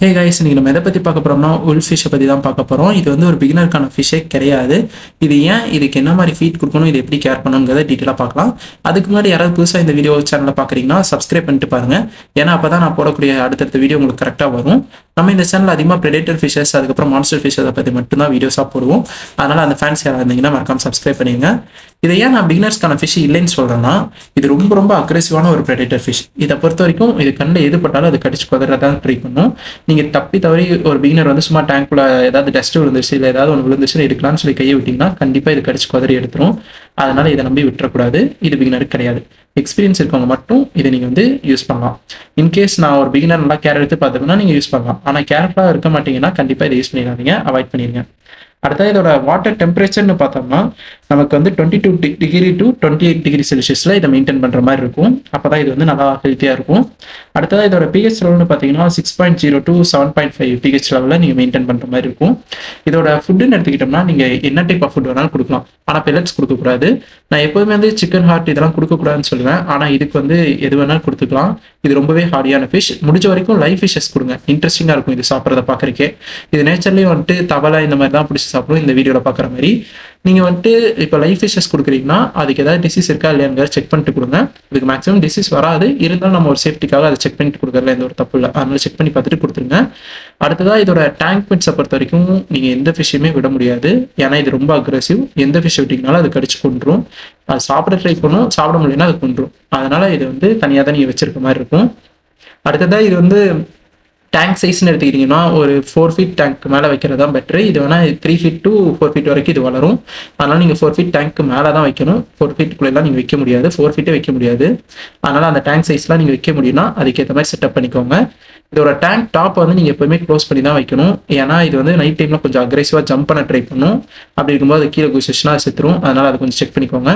Hey guys, இன்னைக்கு நம்ம எதை பற்றி பார்க்க போகிறோம்னா உல்ஃப் ஃபிஷ்ஷை பற்றி தான் பார்க்க போகிறோம். இது வந்து ஒரு பிகினருக்கான ஃபிஷ்ஷே கிடையாது. இது ஏன், இதுக்கு என்ன மாதிரி ஃபீட் கொடுக்கணும், இது எப்படி கேர் பண்ணணுங்கிறத டீட்டெயிலாக பார்க்கலாம். அதுக்கு முன்னாடி யாராவது புதுசாக இந்த வீடியோ சேனலில் பார்க்குறீங்கன்னா சப்ஸ்கிரைப் பண்ணிட்டு பாருங்கள். ஏன்னா அப்போ தான் நான் போடக்கூடிய அடுத்தடுத்த வீடியோ உங்களுக்கு கரெக்டாக வரும். நம்ம இந்த சேனல் அதிகமாக ப்ரெடேட்டர் ஃபிஷஸ், அதுக்கப்புறம் மான்ஸ்டர் ஃபிஷஸை பற்றி மட்டும்தான் வீடியோஸாக போடுவோம். அதனால் அந்த ஃபேன்ஸ் யாராக இருந்தீங்கன்னா மறக்காம சப்ஸ்கிரைப் பண்ணிடுங்க. இதை ஏன் நான் பிகினர்ஸ்க்கான ஃபிஷ் இல்லைன்னு சொல்கிறேன்னா, இது ரொம்ப ரொம்ப அக்ரெசிவான ஒரு ப்ரெடேட்டர் ஃபிஷ். இதை பொறுத்த வரைக்கும் இது கண்ணில் எது பட்டாலும் அது கடிச்சு குதறதான் ட்ரை பண்ணும். நீங்கள் தப்பி தவறி ஒரு பிகினர் வந்து சும்மா டேங்க்குள்ள ஏதாவது டஸ்ட் விழுந்துருச்சு இல்லை ஏதாவது ஒன்று விழுந்துருச்சுன்னு எடுக்கலாம்னு சொல்லி கையை விட்டிங்கன்னா கண்டிப்பாக இது கடிச்சு குதறி எடுத்துரும். அதனால் இதை நம்பி விட்டுறக்கூடாது. இது பிகினருக்கு கிடையாது. எக்ஸ்பீரியன்ஸ் இருக்கவங்க மட்டும் இதை நீங்கள் வந்து யூஸ் பண்ணலாம். இன்கேஸ் நான் ஒரு பிகினர் நல்லா கேர் எடுத்து பார்த்தோம்னா நீங்கள் யூஸ் பண்ணலாம். ஆனால் கேர்ஃபுல்லாக இருக்க மாட்டீங்கன்னா கண்டிப்பாக இதை யூஸ் பண்ணிடாதீங்க, அவாய்ட் பண்ணிடுங்க. அடுத்தது இதோட வாட்டர் டெம்பரேச்சர்னு பார்த்தோம்னா நமக்கு வந்து 22 டிகிரி டு 28 டிகிரி செல்சியஸில் இதை மெயின்டைன் பண்ணுற மாதிரி இருக்கும். அப்போ தான் இது வந்து நல்லா ஹெல்த்தியாக இருக்கும். அடுத்ததாக இதோட பிஹெச் லெவல்னு பார்த்தீங்கன்னா 6.0 to 7.5 பிஹெச் லெவலில் நீங்கள் மெயின்டைன் பண்ணுற மாதிரி இருக்கும். இதோட ஃபுட்டுன்னு எடுத்துக்கிட்டோம்னா நீங்கள் என்ன டைப் ஆஃப் ஃபுட் வேணாலும் கொடுக்கலாம், ஆனால் பெல்லட்ஸ் கொடுக்கக்கூடாது. நான் எப்போதுமே வந்து சிக்கன் ஹார்ட் இதெல்லாம் கொடுக்கக்கூடாதுன்னு சொல்லுவேன். ஆனால் இதுக்கு வந்து எது வேணாலும் கொடுத்துக்கலாம். இது ரொம்பவே ஹார்டியான ஃபிஷ். முடிஞ்ச வரைக்கும் லைவ் ஃபிஷஸ் கொடுங்க, இன்ட்ரெஸ்டிங்காக இருக்கும் இது சாப்பிட்றத பார்க்குறக்கே. இது நேச்சர்லேயும் வந்துட்டு தவளை இந்த மாதிரி தான் பிடிச்சி சாப்பிடும். இந்த வீடியோவில் பார்க்குற மாதிரி நீங்கள் வந்துட்டு இப்போ லைஃப் ஃபிஷஸ் கொடுக்குறீங்கன்னா அதுக்கு ஏதாவது டிசீஸ் இருக்கா இல்லையான்னு செக் பண்ணிட்டு கொடுங்க. இதுக்கு மேக்ஸிமம் டிசீஸ் வராது, இருந்தாலும் நம்ம ஒரு சேஃப்டிக்காக அதை செக் பண்ணிட்டு கொடுக்குறதுல எந்த ஒரு தப்பு இல்லை. அதனால செக் பண்ணி பார்த்துட்டு கொடுத்துருங்க. அடுத்ததாக இதோட டேங்க் மிட்ஸை பொறுத்த வரைக்கும் நீங்கள் எந்த ஃபிஷ்ஷையுமே விட முடியாது. ஏன்னா இது ரொம்ப அக்ரெசிவ். எந்த ஃபிஷ் விட்டிங்கனாலும் அது கடிச்சு கொண்டுரும். அது சாப்பிட ட்ரை பண்ணும், சாப்பிட முடியலன்னா அது கொண்டுரும். அதனால இது வந்து தனியாக தான் நீங்கள் வச்சிருக்க மாதிரி இருக்கும். அடுத்ததாக இது வந்து டேங்க் சைஸ்ன்னு எடுத்துக்கிட்டிங்கன்னா ஒரு 4 feet டேங்க் மேலே வைக்கிறது தான் பெட்ரு. இது வேணால் 3 feet to 4 feet வரைக்கும் இது வளரும். அதனால் நீங்கள் 4 feet டேங்க்கு மேலே தான் வைக்கணும். 4 feetக்குள்ளெல்லாம் நீங்கள் வைக்க முடியாது, 4 feet வைக்க முடியாது. அதனால் அந்த டேங்க் சைஸ்லாம் நீங்கள் வைக்க முடியும்னா அதுக்கேற்ற மாதிரி செட்டப் பண்ணிக்கோங்க. இதோட டேங்க் டாப் வந்து நீங்கள் எப்போவுமே க்ளோஸ் பண்ணி தான் வைக்கணும். ஏன்னா இது வந்து நைட் டைமில் கொஞ்சம் அக்ரெசிவாக ஜம்ப் பண்ண ட்ரை பண்ணும். அப்படி இருக்கும்போது அது கீழே குதிச்சுன்னா செத்துரும். அதனால் அதை கொஞ்சம் செக் பண்ணிக்கோங்க.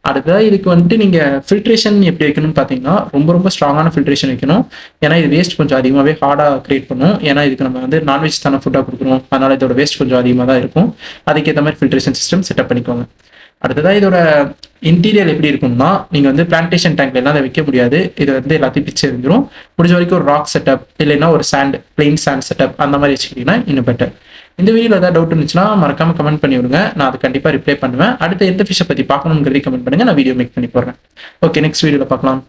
அடுத்ததாக இதுக்கு வந்துட்டு நீங்கள் ஃபில்ட்ரேஷன் எப்படி வைக்கணும்னு பார்த்தீங்கன்னா ரொம்ப ரொம்ப ஸ்ட்ராங்கான ஃபில்ட்ரேஷன் வைக்கணும். ஏன்னா இது வேஸ்ட் கொஞ்சம் அதிகமாகவே ஹார்டாக க்ரியேட் பண்ணும். ஏன்னா இதுக்கு நம்ம வந்து நான்வெஜ் தானே ஃபுட்டாக கொடுக்குறோம். அதனால் இதோட வேஸ்ட் கொஞ்சம் அதிகமாக தான் இருக்கும். அதுக்கேற்ற மாதிரி ஃபில்ட்ரேஷன் சிஸ்டம் செட்டப் பண்ணிக்கோங்க. அடுத்ததாக இதோட இன்டீரியர் எப்படி இருக்கும்னா நீங்கள் வந்து பிளான்டேஷன் டேங்க்ல எல்லாம் அதை வைக்க முடியாது. இது வந்து எல்லாத்தையும் பிச்சு இருந்துடும். முடிஞ்ச வரைக்கும் ஒரு ராக் செட்டப் இல்லைன்னா ஒரு பிளெயின் சாண்ட் செட்டப் அந்த மாதிரி வச்சுக்கிட்டிங்கன்னா இன்னும் பெட்டர். இந்த வீடியோவில் ஏதாவது டவுட் இருந்துச்சுன்னா மறக்காம கமெண்ட் பண்ணி விடுங்க, நான் அது கண்டிப்பாக ரிப்ளை பண்ணுவேன். அடுத்து எந்த ஃபிஷ்ஷை பற்றி பார்க்கணுங்கிறதையும் கமெண்ட் பண்ணுங்க, நான் வீடியோ மேக் பண்ணி போடுறேன். ஓகே, நெக்ஸ்ட் வீடியோவில் பார்க்கலாம்.